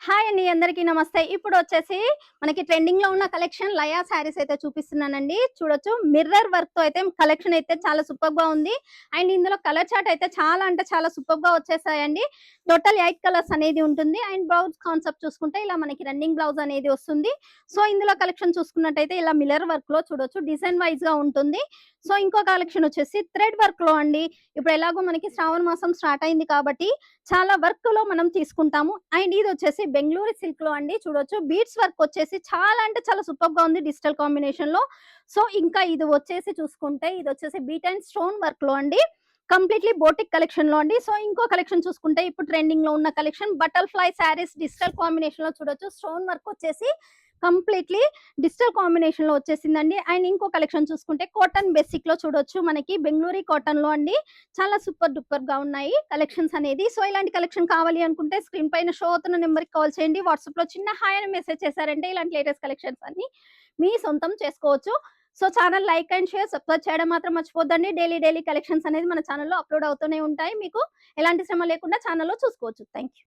Hi అండి అందరికీ నమస్తే. ఇప్పుడొచ్చేసి మనకి ట్రెండింగ్‌లో ఉన్న కలెక్షన్ లయా శారీస్ అయితే చూపిస్తున్నానండి. చూడొచ్చు మిర్రర్ వర్క్‌తో అయితే కలెక్షన్ అయితే చాలా సూపర్‌గా ఉంది. అండ్ ఇందులో కలర్ చార్ట్ అయితే చాలా అంటే చాలా సూపర్‌గా వచ్చేసాయండి. టోటల్ 8 కలర్స్ అనేది ఉంటుంది. అండ్ బ్లౌజ్ కాన్సెప్ట్ చూసుకుంటే ఇలా మనకి రన్నింగ్ బ్లౌజ్ అనేది వస్తుంది. సో, ఇందులో కలెక్షన్ చూసుకున్నట్టయితే ఇలా మిర్రర్ వర్క్‌లో చూడొచ్చు డిజైన్ వైస్‌గా ఉంటుంది. సో, ఇంకో కలెక్షన్ వచ్చేసి థ్రెడ్ వర్క్‌లో అండి. ఇప్పుడు ఎలాగో మనకి శ్రావణ మాసం స్టార్ట్ అయింది కాబట్టి చాలా వర్క్ లో మనం తీసుకుంటాము. అండ్ ఇది వచ్చేసి బెంగళూరు సిల్క్ లో అండి చూడొచ్చు బీడ్స్ వర్క్ వచ్చేసి చాలా అంటే చాలా సూపర్ గా ఉంది డిజిటల్ కాంబినేషన్ లో. సో ఇంకా ఇది వచ్చేసి చూసుకుంటే ఇది వచ్చేసి బీట్ అండ్ స్టోన్ వర్క్ లో అండి, కంప్లీట్లీ బోటిక్ కలెక్షన్ లో అండి. సో ఇంకో కలెక్షన్ చూసుకుంటే ఇప్పుడు ట్రెండింగ్ లో ఉన్న collection butter fly saris digital combination లో చూడొచ్చు. స్టోన్ వర్క్ వచ్చేసి కంప్లీట్లీ డిజిటల్ కాంబినేషన్ లో వచ్చేసిందండి. అండ్ ఇంకో కలెక్షన్ చూసుకుంటే కాటన్ బేసిక్ లో చూడొచ్చు మనకి బెంగళూరు కాటన్ లో అండి. చాలా సూపర్ డూపర్ గా ఉన్నాయి కలెక్షన్స్ అనేది. సో ఇలాంటి కలెక్షన్ కావాలి అనుకుంటే స్క్రీన్ పైన షో అవుతున్న నెంబర్ కి కాల్ చేయండి. వాట్సాప్ లో చిన్న హాయ్ అని మెసేజ్ చేశారంటే ఇలాంటి లేటెస్ట్ కలెక్షన్స్ అన్ని మీ సొంతం చేసుకోవచ్చు. So channel like and share subscribe చేయడం మాత్రం మర్చిపోద్దండి. డైలీ కలెక్షన్స్ అనేది మన ఛానల్లో అప్లోడ్ అవుతూనే ఉంటాయి. మీకు ఎలాంటి శ్రమ లేకుండా ఛానల్లో చూసుకోవచ్చు. Thank you.